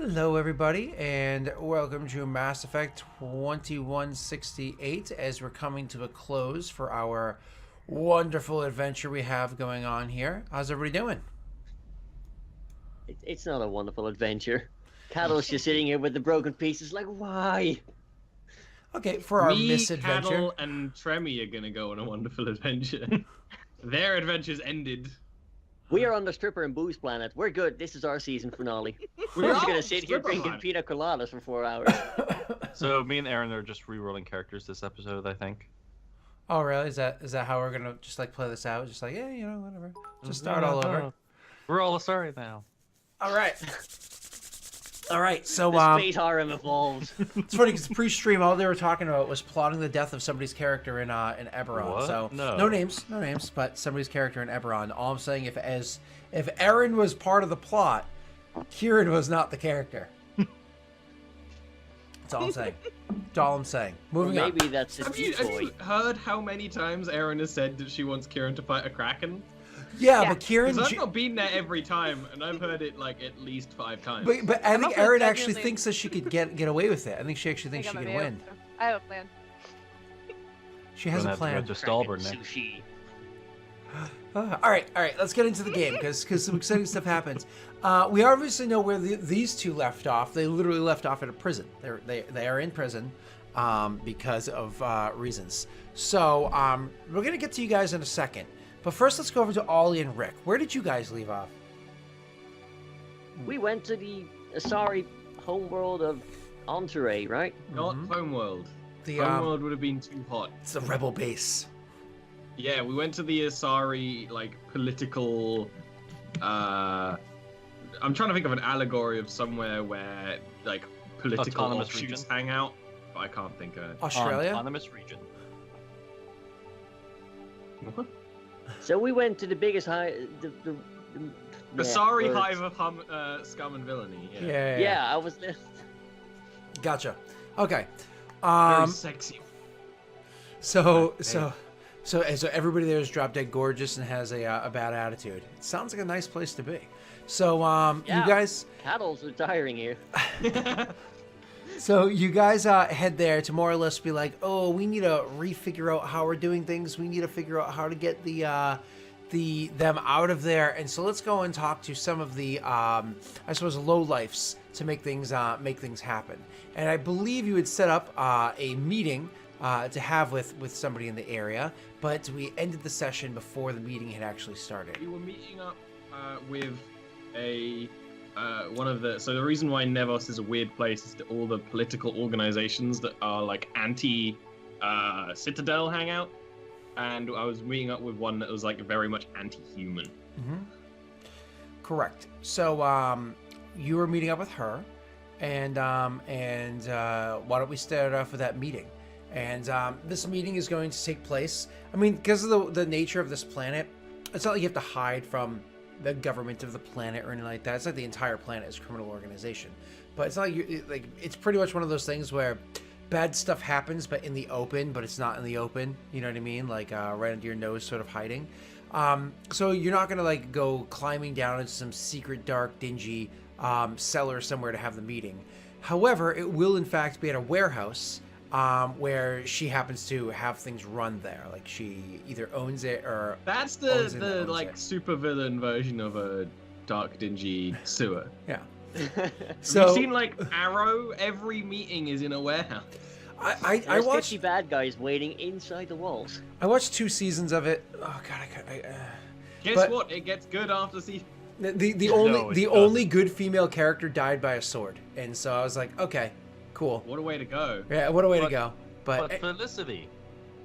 Hello, everybody, and welcome to Mass Effect 2168 as we're coming to a close for our wonderful adventure we have going on here. How's everybody doing? It's not a wonderful adventure. Cattle's just sitting here with the broken pieces, like, why? Okay, for our misadventure. Cattle, and Tremy are gonna go on a wonderful adventure. Their adventures ended. We are on the stripper and booze planet. We're good. This is our season finale. We're We're just all gonna sit here stripper drinking man. pina coladas for 4 hours. So me and Aaron are just re-rolling characters this episode, I think. Oh, really? Is that how we're gonna just like play this out? Just like, yeah, whatever. Just start all over. We're all sorry now. All right. All right. So The space harem evolves. it's funny because pre-stream all they were talking about was plotting the death of somebody's character in Eberron. What? So No. no names, but somebody's character in Eberron. All I'm saying, if Aaron was part of the plot, Kieran was not the character. That's all I'm saying. That's all I'm saying. Moving on. Maybe that's a Have you decoy. heard how many times Erin has said that she wants Kieran to fight a Kraken? Yeah, Yeah. but Kieran. Because I've not been there every time, and I've heard it like at least 5 times. But I think also Aaron actually genuinely- thinks that she could get away with it. I think she actually thinks she can win. I have a plan. She has a We're gonna plan. have to go to Stalbert Kraken next. sushi. All right. Let's get into the game because some exciting stuff happens. We obviously know where these two left off. They literally left off at a prison. They are in prison because of reasons. So we're gonna get to you guys in a second. But first, let's go over to Ollie and Rick. Where did you guys leave off? We went to the Asari homeworld of Entourage, right? Not Homeworld. The Homeworld would have been too hot. it's the rebel base. Yeah, we went to the Asari, like, political... I'm trying to think of an allegory of somewhere where, like, political Autonomous offshoots region? hang out. But I can't think of it. Australia. Autonomous region. So we went to the biggest The yeah, Asari words. hive of scum and villainy. Yeah. Yeah, I was there. Gotcha. Okay. Very sexy. So everybody there is drop dead gorgeous and has a bad attitude. It sounds like a nice place to be. So Yeah. you guys, Cattle's retiring here. head there to more or less be like, oh, we need to refigure out how we're doing things. We need to figure out how to get them out of there. And so let's go and talk to some of the I suppose lowlifes to make things happen. And I believe you had set up a meeting to have with somebody in the area, but we ended the session before the meeting had actually started. We were meeting up with a one of the. So the reason why Nevos is a weird place is that all the political organizations that are like anti Citadel hang out, and I was meeting up with one that was like very much anti-human. Mm-hmm. Correct. So you were meeting up with her, and why don't we start off with that meeting? And this meeting is going to take place. I mean, because of the nature of this planet, it's not like you have to hide from the government of the planet or anything like that. It's like the entire planet is a criminal organization. But it's not like it's pretty much one of those things where bad stuff happens, but in the open, but it's not in the open. You know what I mean? Like right under your nose, sort of hiding. So you're not gonna like go climbing down into some secret, dark, dingy cellar somewhere to have the meeting. However, it will in fact be at a warehouse. Where she happens to have things run there, like she either owns it or That's owns the like it. supervillain version of a dark, dingy sewer. Yeah. So have you seen like Arrow? Every meeting is in a warehouse. I There's watched 50 bad guys waiting inside the walls. I watched 2 seasons of it. Oh god, Guess But- what? It gets good after season. the No, it only good female character died by a sword, and so I was like, okay, cool. What a way to go! Yeah, what a way to But- go. But Felicity.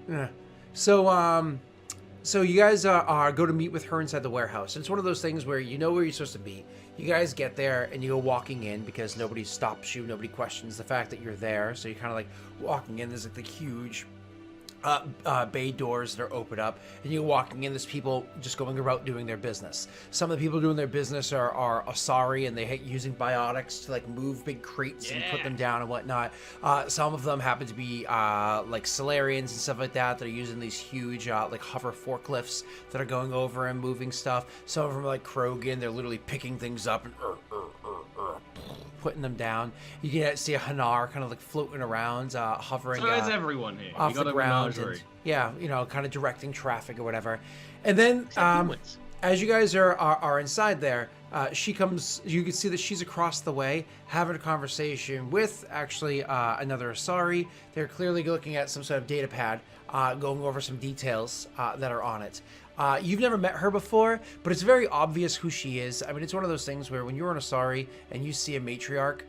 Yeah. So you guys go to meet with her inside the warehouse. It's one of those things where you know where you're supposed to be. You guys get there and you go walking in because nobody stops you, nobody questions the fact that you're there. So you're kind of like walking in. There's like the huge bay doors that are open up, and you're walking in. There's people just going about doing their business. Some of the people doing their business are Asari, and they hate using biotics to like move big crates and put them down and whatnot. Some of them happen to be like Solarians and stuff like that are using these huge like hover forklifts that are going over and moving stuff. Some of them are like Krogan. They're literally picking things up and putting them down. You can see a Hanar kind of like floating around, hovering. So is everyone here. Off We got the a ground. menagerie. And, yeah, you know, kind of directing traffic or whatever. And then, Except humans. as you guys are inside there, she comes. You can see that she's across the way having a conversation with actually another Asari. They're clearly looking at some sort of data pad, going over some details that are on it. You've never met her before, but it's very obvious who she is. I mean, it's one of those things where when you're an Asari and you see a matriarch,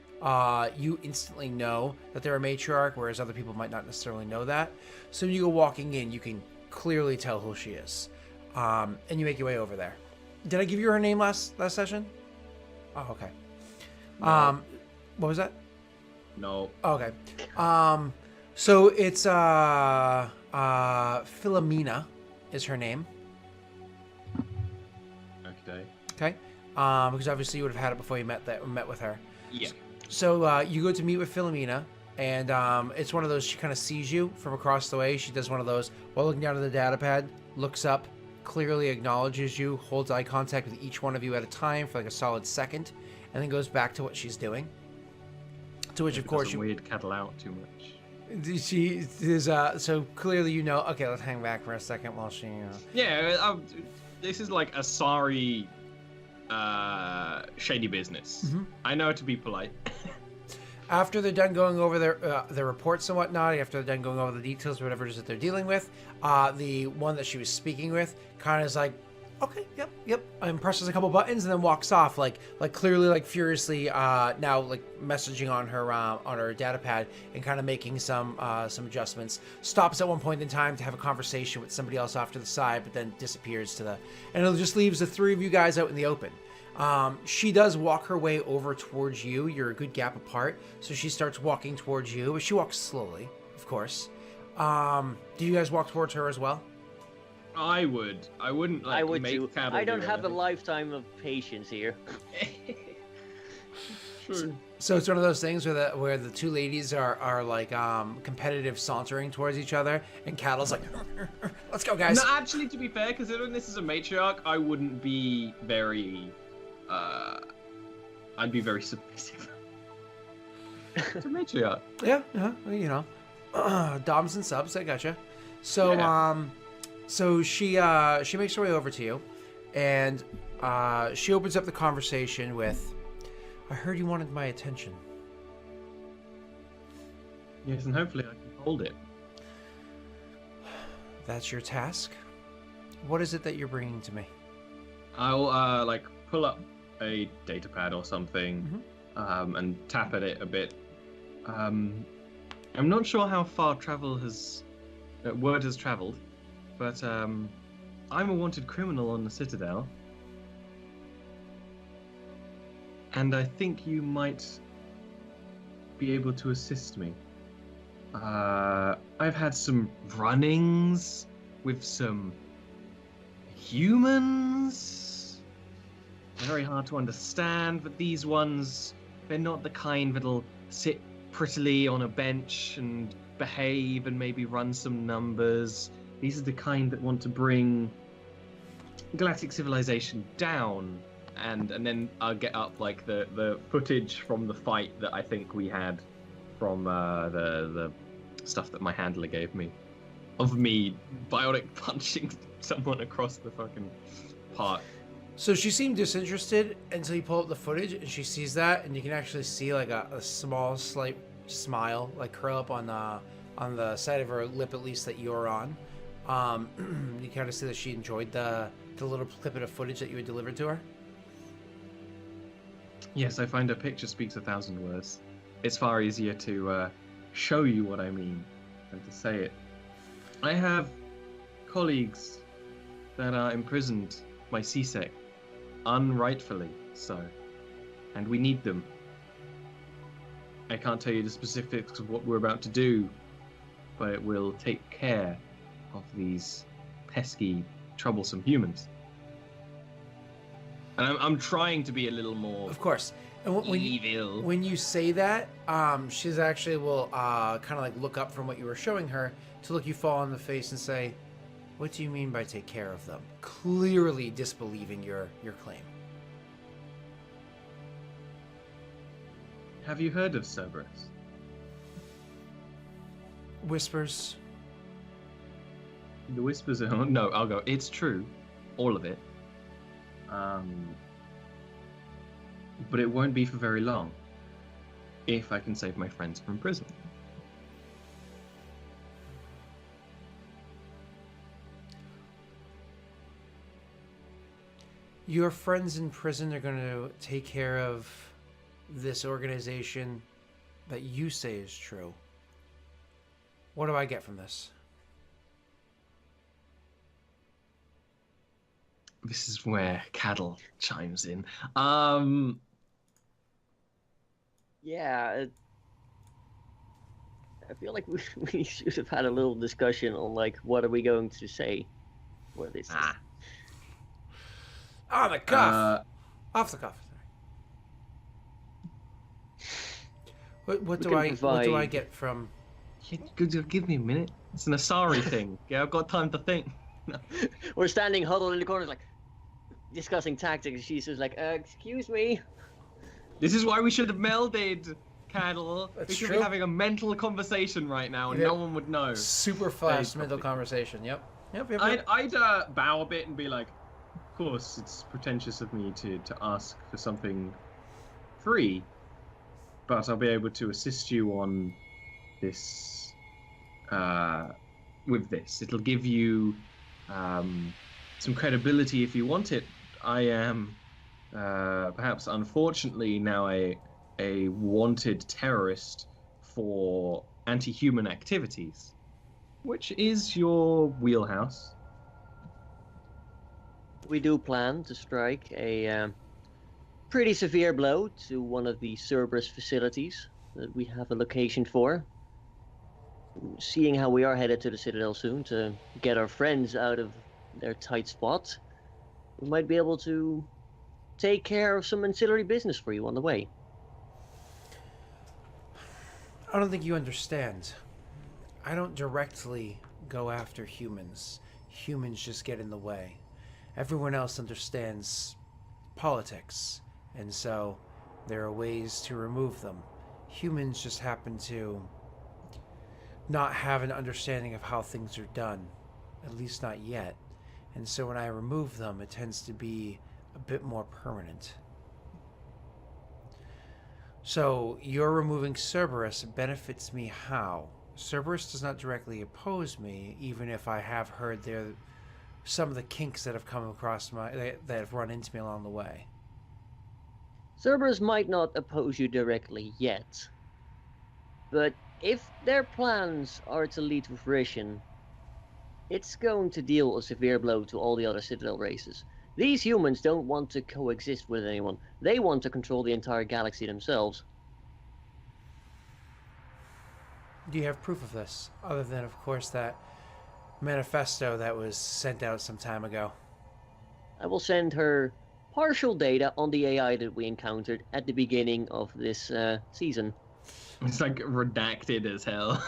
you instantly know that they're a matriarch, whereas other people might not necessarily know that. So when you go walking in, you can clearly tell who she is. And you make your way over there. Did I give you her name last session? Oh, okay. No. What was that? No. Okay. So it's Philomena is her name. Okay. Okay. Because obviously you would have had it before you met with her. Yeah. So you go to meet with Philomena, and it's one of those. She kind of sees you from across the way. She does one of those while looking down at the data pad, looks up, clearly acknowledges you, holds eye contact with each one of you at a time for like a solid second, and then goes back to what she's doing. To which, of course, you weird cattle out too much. she is. So clearly, you know. Okay, let's hang back for a second while she. Yeah, this is like Asari shady business. Mhm. I know to be polite. After they're done going over their reports and whatnot, after they're done going over the details, whatever it is that they're dealing with, the one that she was speaking with kind of is like, okay, yep, and presses a couple buttons and then walks off, like clearly, like furiously, now like messaging on her data pad and kind of making some adjustments. Stops at one point in time to have a conversation with somebody else off to the side, but then disappears and it just leaves the three of you guys out in the open. She does walk her way over towards you. You're a good gap apart, so she starts walking towards you, but she walks slowly, of course. Do you guys walk towards her as well? I would. I wouldn't like I would make too. cattle I don't do have a anything. lifetime of patience here. True. So it's one of those things where the two ladies are like competitive sauntering towards each other, and Cattle's like, let's go, guys. No, actually, to be fair, considering this is a matriarch, I wouldn't be very. I'd be very submissive. It's a matriarch. Yeah, you know, doms and subs. I gotcha. So Yeah. so she makes her way over to you, and she opens up the conversation with, "I heard you wanted my attention." Yes, and hopefully I can hold it. That's your task. What is it that you're bringing to me? I'll like pull up a data pad or something, and tap at it a bit. I'm not sure how far word has traveled, but I'm a wanted criminal on the Citadel, and I think you might be able to assist me. I've had some run-ins with some humans. They're very hard to understand, but these ones, they're not the kind that'll sit prettily on a bench and behave and maybe run some numbers. These are the kind that want to bring galactic civilization down, and then I'll get up like the footage from the fight that I think we had from the stuff that my handler gave me, of me biotic punching someone across the fucking park. So she seemed disinterested until you pull up the footage, and she sees that, and you can actually see like a small, slight smile like curl up on the side of her lip, at least that you're on. You kind of see that she enjoyed the little clip of footage that you had delivered to her. Yes, I find a picture speaks 1,000 words. It's far easier to show you what I mean than to say it. I have colleagues that are imprisoned by CSEC, unrightfully so, and we need them. I can't tell you the specifics of what we're about to do, but it will take care of these pesky, troublesome humans. And I'm trying to be a little more Of course. And evil. when you say that, she's actually will kind of like look up from what you were showing her to look you fall in the face and say, "What do you mean by take care of them?" Clearly disbelieving your claim. Have you heard of Cerberus? Whispers. The whispers are... No, I'll go. It's true. All of it. But it won't be for very long. If I can save my friends from prison. Your friends in prison are going to take care of this organization that you say is true. What do I get from this? This is where Caddle chimes in. Yeah, I feel like we should have had a little discussion on like what are we going to say. What is this? On the cuff. Off the cuff. What do I get from? Give me a minute. It's an Asari thing. Yeah, I've got time to think. We're standing huddled in the corners, like discussing tactics. She's just like, "Excuse me." This is why we should have melded, Caddle. That's we should true. be having a mental conversation right now, and no one would know. Super fast mental conversation. Yep. I'd bow a bit and be like, "Of course, it's pretentious of me to ask for something free, but I'll be able to assist you on this." With this, it'll give you some credibility if you want it. I am perhaps unfortunately now a wanted terrorist for anti-human activities, which is your wheelhouse. We do plan to strike a pretty severe blow to one of the Cerberus facilities that we have a location for. Seeing how we are headed to the Citadel soon to get our friends out of their tight spot, we might be able to take care of some ancillary business for you on the way. I don't think you understand. I don't directly go after humans. Humans just get in the way. Everyone else understands politics, and so there are ways to remove them. Humans just happen to not have an understanding of how things are done, at least not yet. And so when I remove them, it tends to be a bit more permanent. So your removing Cerberus benefits me how? Cerberus does not directly oppose me, even if I have heard some of the kinks that have come across that have run into me along the way. Cerberus might not oppose you directly yet, but if their plans are to lead to fruition, it's going to deal a severe blow to all the other Citadel races. These humans don't want to coexist with anyone. They want to control the entire galaxy themselves. Do you have proof of this? Other than, of course, that manifesto that was sent out some time ago. I will send her partial data on the AI that we encountered at the beginning of this season. It's like redacted as hell.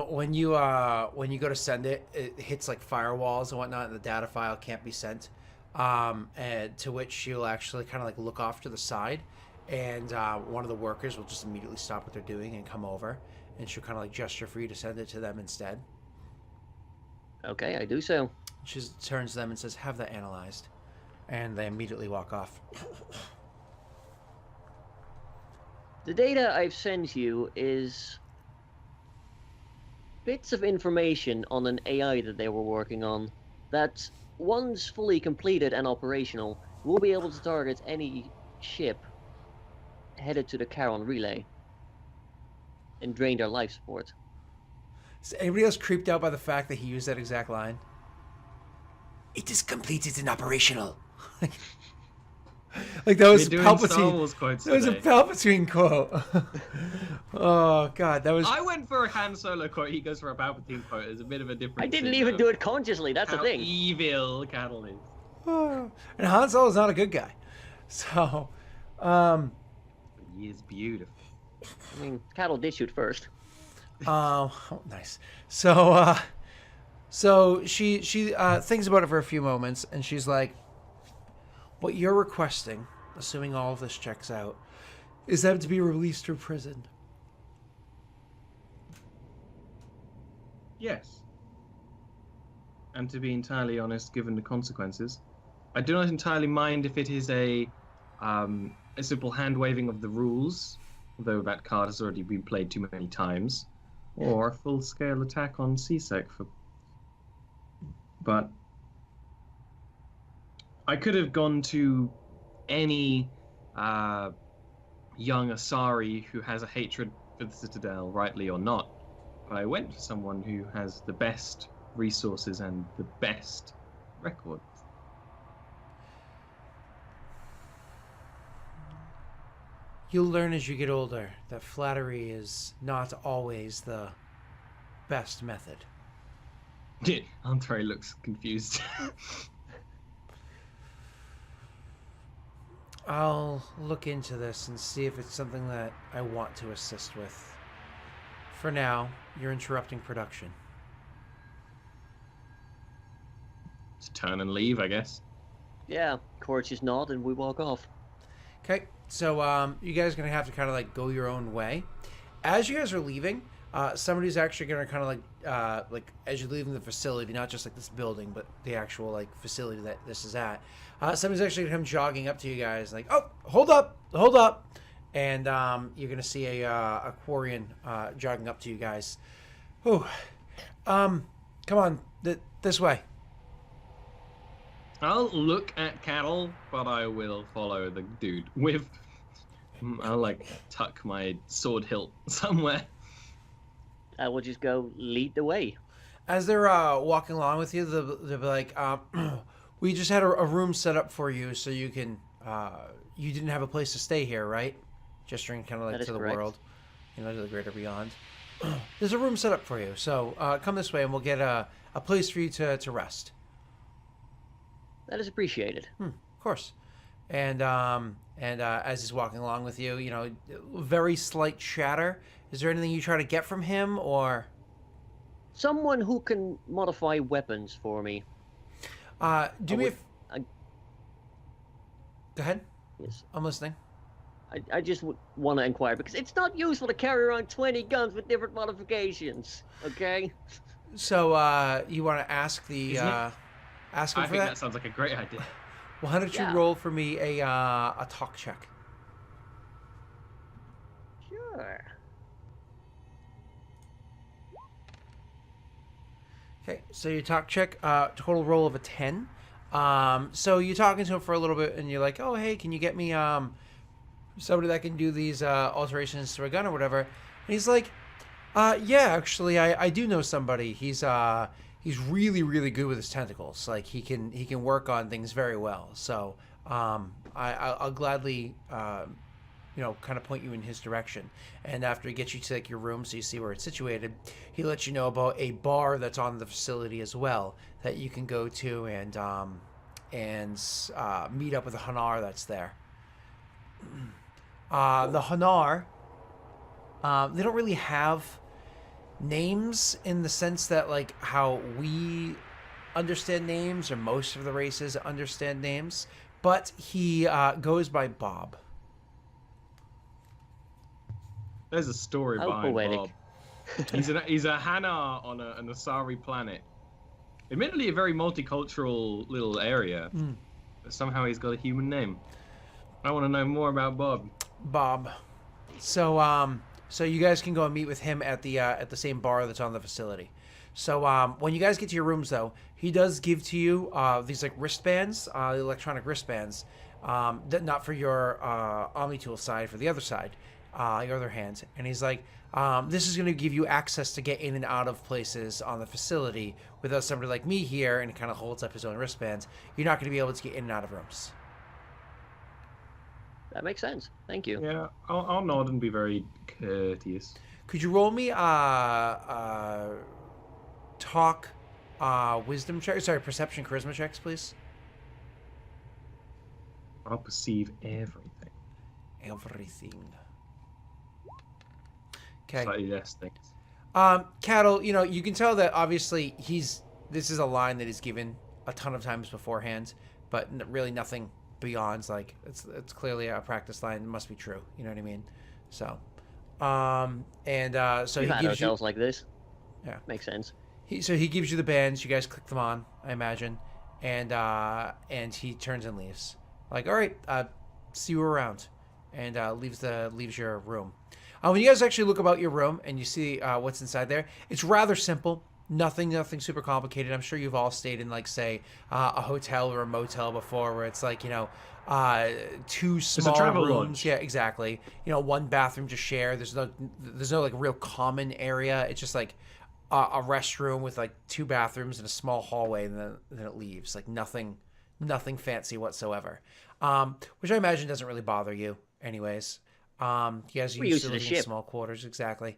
When you go to send it, it hits like firewalls and whatnot, and the data file can't be sent. And to which she'll actually kind of like look off to the side, and one of the workers will just immediately stop what they're doing and come over, and she'll kind of like gesture for you to send it to them instead. Okay, I do so. She turns to them and says, "Have that analyzed," and they immediately walk off. The data I've sent you is bits of information on an AI that they were working on that, once fully completed and operational, will be able to target any ship headed to the Charon relay and drain their life support. Is anybody else creeped out by the fact that he used that exact line? It is completed and operational. Like that was Palpatine. That was a Palpatine quote. Oh God, that was. I went for a Han Solo quote. He goes for a Palpatine quote. It's a bit of a difference. I didn't even do it consciously. That's the thing. How evil Caddle is. And Han Solo's not a good guy, so. He is beautiful. I mean, Cattle did shoot first. Oh, nice. So, she thinks about it for a few moments, and she's like, "What you're requesting, assuming all of this checks out, is them to be released from prison. Yes. And to be entirely honest, given the consequences, I do not entirely mind if it is a simple hand waving of the rules, though that card has already been played too many times, or a full scale attack on CSEC. But I could have gone to any young Asari who has a hatred for the Citadel, rightly or not. But I went for someone who has the best resources and the best record. You'll learn as you get older that flattery is not always the best method. Andre looks confused. I'll look into this and see if it's something that I want to assist with. For now, you're interrupting production. Just turn and leave, I guess. Yeah, Corch's nod and we walk off. Okay, so you guys are going to have to kind of like go your own way. As you guys are leaving, somebody's actually going to kind of like as you're leaving the facility, not just like this building, but the actual like facility that this is at. Somebody's actually going to come jogging up to you guys like, oh, hold up. And you're going to see a Quarian jogging up to you guys. Oh, come on, this way. I'll look at cattle, but I will follow the dude with... I'll, like, tuck my sword hilt somewhere. I will just go lead the way. As they're walking along with you, they'll be like, we just had a room set up for you so you can... you didn't have a place to stay here, right? Gesturing kind of like to the correct. world, to the greater beyond. There's a room set up for you, so come this way and we'll get a place for you to rest. That is appreciated. Of course. And as he's walking along with you, very slight chatter. Is there anything you try to get from him, or? Someone who can modify weapons for me. Go ahead. Yes. I'm listening. I just want to inquire, because it's not useful to carry around 20 guns with different modifications, okay? So, you want to ask the, ask him I for think that? that sounds like a great idea. Why don't you Yeah. roll for me a talk check? Sure. Okay, so your talk check, total roll of a 10. So you're talking to him for a little bit, and you're like, oh, hey, can you get me somebody that can do these alterations to a gun or whatever? And he's like, yeah, actually, I do know somebody. He's really, really good with his tentacles. Like, he can work on things very well. So I'll gladly kind of point you in his direction. And after he gets you to like your room, so you see where it's situated, he lets you know about a bar that's on the facility as well that you can go to and meet up with a Hanar that's there. The Hanar, they don't really have names in the sense that like how we understand names, or most of the races understand names, but he goes by Bob. There's a story How behind poetic. Bob. He's a Hana on an Asari planet. Admittedly, a very multicultural little area. But somehow he's got a human name. I want to know more about Bob. Bob. So so you guys can go and meet with him at the same bar that's on the facility. So when you guys get to your rooms, though, he does give to you these like wristbands, electronic wristbands, that not for your Omnitool side, for the other side, your other hand. And he's like, this is going to give you access to get in and out of places on the facility without somebody like me here, and he kind of holds up his own wristbands. You're not going to be able to get in and out of rooms. That makes sense. Thank you. Yeah, I'll nod and be very courteous. Could you roll me talk wisdom check? Sorry, perception charisma checks, please. I'll perceive everything. Everything. Okay. Slightly less things. Cattle, you can tell that obviously this is a line that he's given a ton of times beforehand, but really nothing beyond like it's clearly a practice line. It must be true. You know what I mean? So, so We've he had gives you hotels like this. Yeah. Makes sense. he gives you the bands. You guys click them on, I imagine, and he turns and leaves. Like, all right, see you around, and leaves your room. When you guys actually look about your room and you see what's inside there, it's rather simple. Nothing super complicated. I'm sure you've all stayed in, like, say, a hotel or a motel before, where it's like, two small travel rooms. lodge. Yeah, exactly. One bathroom to share. There's no like real common area. It's just like a restroom with like two bathrooms and a small hallway, and then it leaves. Like nothing fancy whatsoever. Which I imagine doesn't really bother you, anyways. You guys are We're used used to to the living in ship. small quarters, exactly.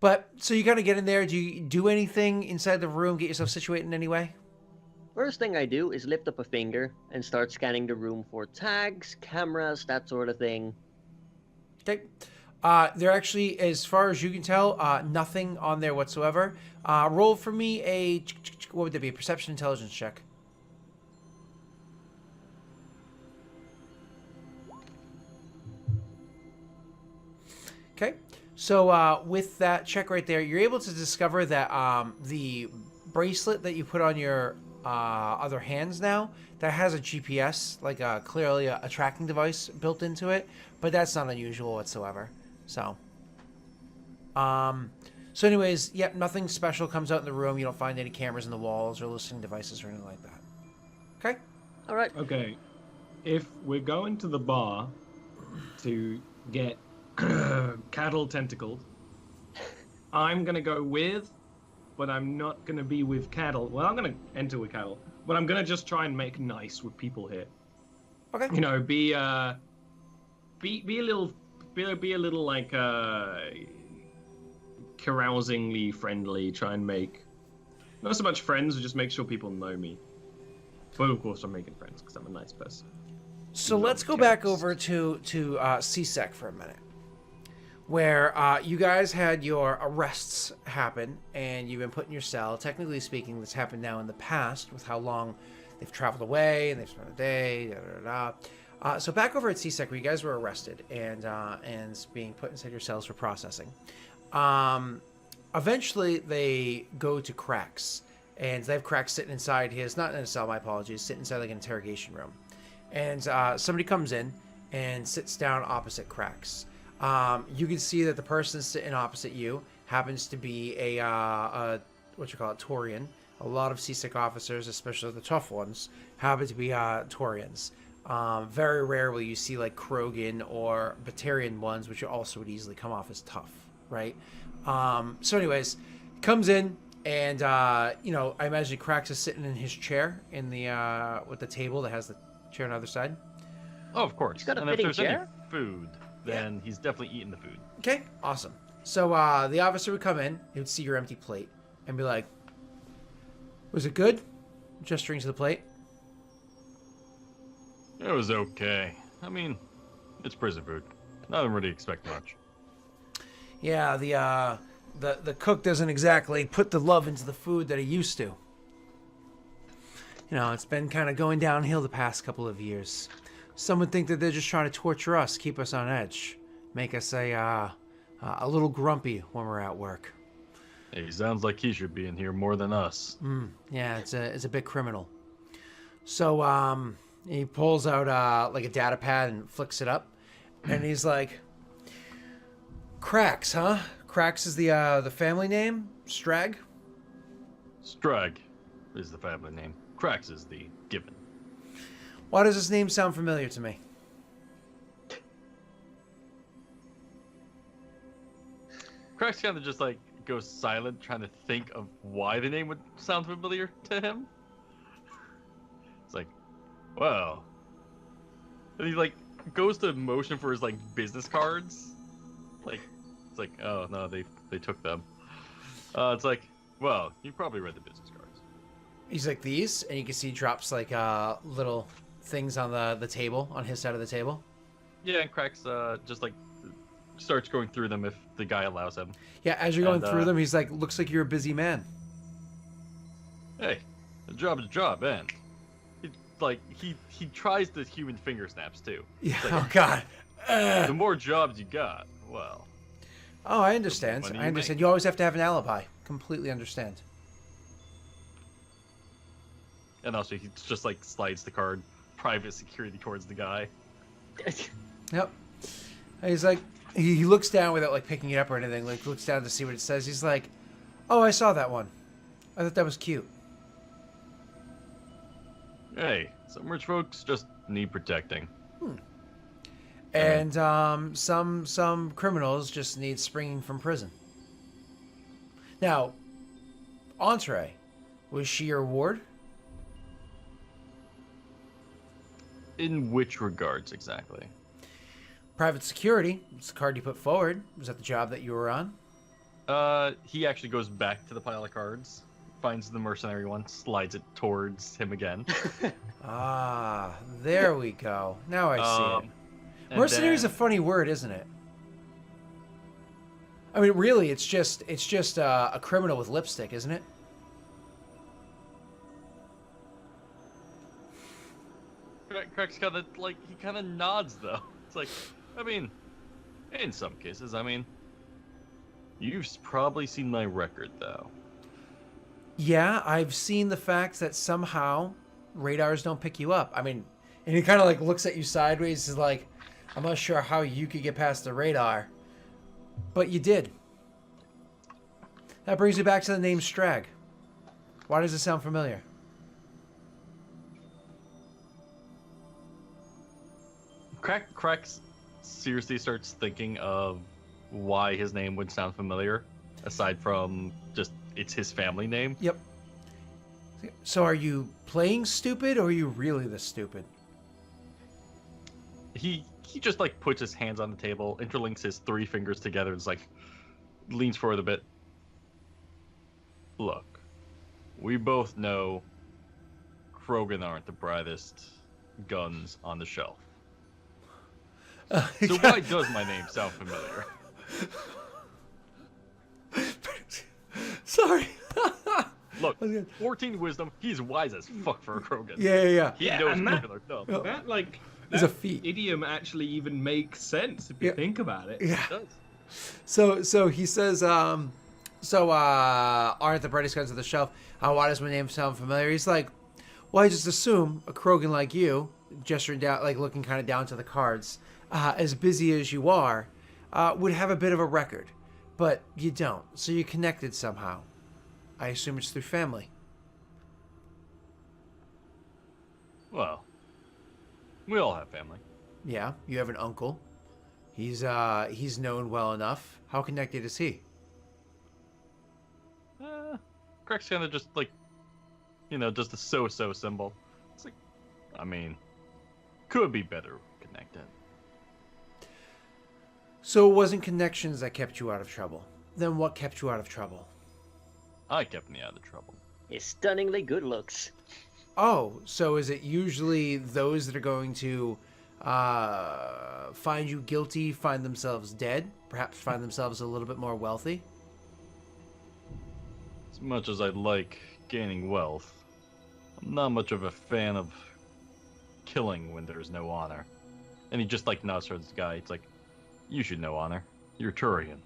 But so you kind of get in there. Do you do anything inside the room? Get yourself situated in any way? First thing I do is lift up a finger and start scanning the room for tags, cameras, that sort of thing. Okay. There actually, as far as you can tell, nothing on there whatsoever. Roll for me what would that be? A perception intelligence check. Okay. So with that check right there, you're able to discover that the bracelet that you put on your other hands now, that has a GPS, like clearly a tracking device built into it, but that's not unusual whatsoever. So, anyways, yep, nothing special comes out in the room. You don't find any cameras in the walls or listening devices or anything like that. Okay. All right. Okay, if we're going to the bar to get cattle tentacled, I'm gonna go with, but I'm not gonna be with cattle. Well, I'm gonna enter with cattle, but I'm gonna just try and make nice with people here. Okay. Be a little like carousingly friendly. Try and make not so much friends, just make sure people know me. But of course, I'm making friends because I'm a nice person. So let's go back over to CSEC for a minute, where you guys had your arrests happen, and you've been put in your cell. Technically speaking, this happened now in the past with how long they've traveled away, and they've spent a day, so back over at CSEC, where you guys were arrested and being put inside your cells for processing. Eventually, they go to Cracks, and they have Cracks sitting inside his, not in a cell, my apologies, sitting inside like an interrogation room. And somebody comes in and sits down opposite Cracks. You can see that the person sitting opposite you happens to be a Taurian. A lot of CSEC officers, especially the tough ones, happen to be Taurians. Very rare will you see like Krogan or Batarian ones, which also would easily come off as tough, right? So anyways, comes in, and I imagine Cracks is sitting in his chair in the with the table that has the chair on the other side. Oh, of course. He's got a And if fitting there's chair? any food, then he's definitely eating the food. Okay, awesome. So the officer would come in, he would see your empty plate, and be like, "Was it good?" Gesturing to the plate. It was okay. I mean, it's prison food. I don't really expect much. Yeah, the cook doesn't exactly put the love into the food that he used to. It's been kind of going downhill the past couple of years. Some would think that they're just trying to torture us, keep us on edge, make us a little grumpy when we're at work. Hey, sounds like he should be in here more than us. Yeah, it's a bit criminal. So he pulls out like a data pad and flicks it up, and he's like, "Cracks, huh? Cracks is the family name? Strag?" Strag is the family name. Cracks is the given. Why does this name sound familiar to me? Cracks kind of just like goes silent, trying to think of why the name would sound familiar to him. It's like, well, and he like goes to motion for his like business cards. Like, it's like, oh no, they took them. It's like, well, you probably read the business cards. He's like, "These?" And you can see he drops like little things on the table, on his side of the table. Yeah, and Cracks just like starts going through them if the guy allows him. Yeah, as you're going through them, he's like, "Looks like you're a busy man." Hey, a job is a job, and like he tries the human finger snaps too. Yeah. Like, Oh God. the more jobs you got, well. Oh, I understand. money I you understand. make. You always have to have an alibi. Completely understand. And also, he just like slides the card, private security towards the guy. Yep. And he's like, he looks down without like picking it up or anything. Like looks down to see what it says. He's like, "Oh, I saw that one. I thought that was cute." Hey, some rich folks just need protecting. And some criminals just need springing from prison. Now, Entree, was she your ward? In which regards exactly? Private security. It's the card you put forward. Was that the job that you were on? He actually goes back to the pile of cards, finds the mercenary one, slides it towards him again. Ah, there we go. Now I see it. And Mercenary's a then- funny word, isn't it? I mean, really, it's just a criminal with lipstick, isn't it? Crack's kind of like he kind of nods though. It's like, I mean, in some cases, I mean, you've probably seen my record though. Yeah, I've seen the fact that somehow radars don't pick you up. I mean, and he kind of like looks at you sideways. He's like, I'm not sure how you could get past the radar, but you did. That brings me back to the name Strag. Why does it sound familiar? Crack seriously starts thinking of why his name would sound familiar, aside from just it's his family name. Yep. So are you playing stupid or are you really the stupid? He just like puts his hands on the table, interlinks his three fingers together, and is like leans forward a bit. Look, we both know Krogan aren't the brightest guns on the shelf. So why does my name sound familiar? Sorry. Look, 14 wisdom, he's wise as fuck for a Krogan. Yeah. He Yeah, knows and that- Krogan are dumb. That like It's that a feat. idiom actually even makes sense if you Yeah. think about it. Yeah. It does. So he says, aren't the brightest guns on the shelf? Why does my name sound familiar? He's like, well, I just assume a Krogan like you, gesturing down, like looking kind of down to the cards, as busy as you are, would have a bit of a record, but you don't. So you're connected somehow. I assume it's through family. Well, we all have family. Yeah, you have an uncle. He's known well enough. How connected is he? Crack's kind of just like, just a so-so symbol. It's like, I mean, could be better connected. So it wasn't connections that kept you out of trouble. Then what kept you out of trouble? I kept me out of trouble. His stunningly good looks. Oh, so is it usually those that are going to find you guilty, find themselves dead, perhaps find themselves a little bit more wealthy? As much as I'd like gaining wealth, I'm not much of a fan of killing when there's no honor. And he just like nods towards the guy. It's like, you should know honor. You're Turian.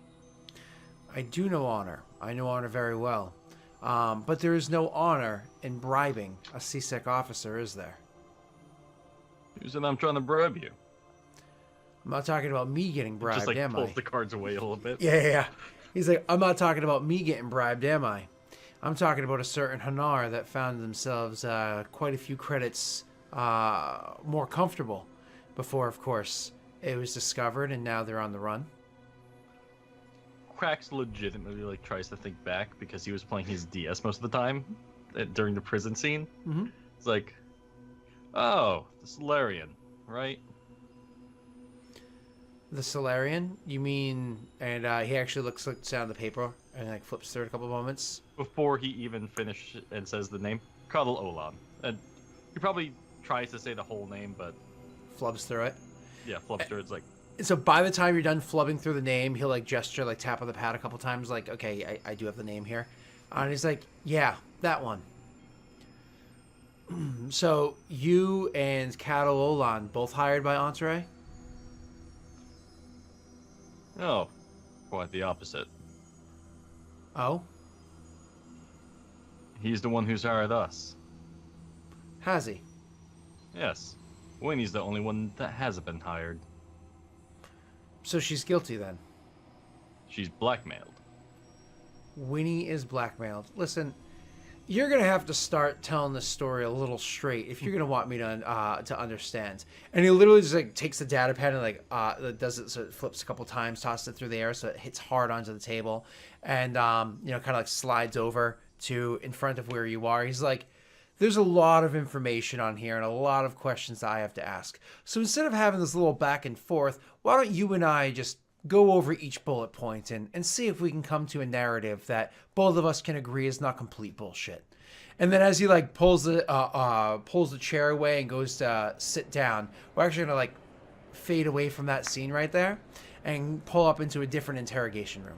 I do know honor. I know honor very well. But there is no honor in bribing a CSEC officer, is there? You said I'm trying to bribe you. I'm not talking about me getting bribed, Just like am pulls I? the cards away a little bit. Yeah. He's like, I'm not talking about me getting bribed, am I? I'm talking about a certain Hanar that found themselves quite a few credits more comfortable before, of course, it was discovered, and now they're on the run. Cracks legitimately like tries to think back because he was playing his DS most of the time during the prison scene. Mm-hmm. It's like, oh, the Solarian, right? The Solarian, you mean? And he actually looks down the paper and like flips through it a couple moments. Before he even finishes and says the name, Cuddle Olan. And he probably tries to say the whole name, but Flubs through it. yeah, Flubster, it's like, So by the time you're done flubbing through the name, he'll like gesture, like tap on the pad a couple times, like, okay, I do have the name here. And he's like, yeah, that one. So you and Cattle Olan both hired by Entourage? No, quite the opposite. Oh, He's the one who's hired us. has he? Yes. Winnie's the only one that hasn't been hired. So she's guilty then. She's blackmailed. Winnie is blackmailed. Listen, you're gonna have to start telling this story a little straight if you're gonna want me to understand. And he literally just like takes the data pad and like does it so it flips a couple times, tosses it through the air so it hits hard onto the table, and kind of like slides over to in front of where you are. He's like, there's a lot of information on here and a lot of questions that I have to ask. So instead of having this little back and forth, why don't you and I just go over each bullet point and see if we can come to a narrative that both of us can agree is not complete bullshit. And then as he like pulls the chair away and goes to sit down, we're actually gonna like fade away from that scene right there and pull up into a different interrogation room.